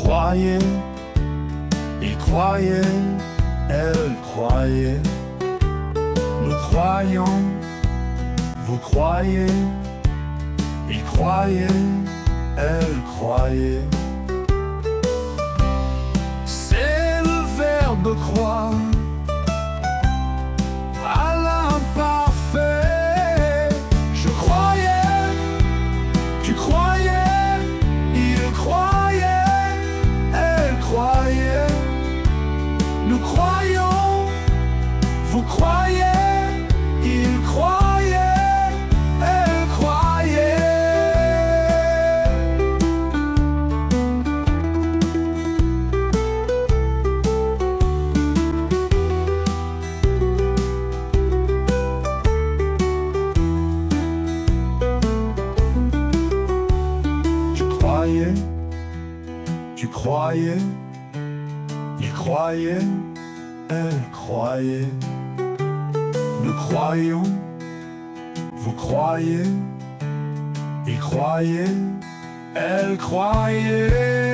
croyait, il croyait, elle croyait. Nous croyons, vous croyez, il croyait, elle croyait. C'est le verbe croire à l'imparfait. Je croyais, tu croyais, il croyait, elle croyait. Nous croyons, vous croyez, il croyait, elle croyait. Je croyais, tu croyais, il croyait, elle croyait. Nous croyons, vous croyez, il croyait, elle croyait.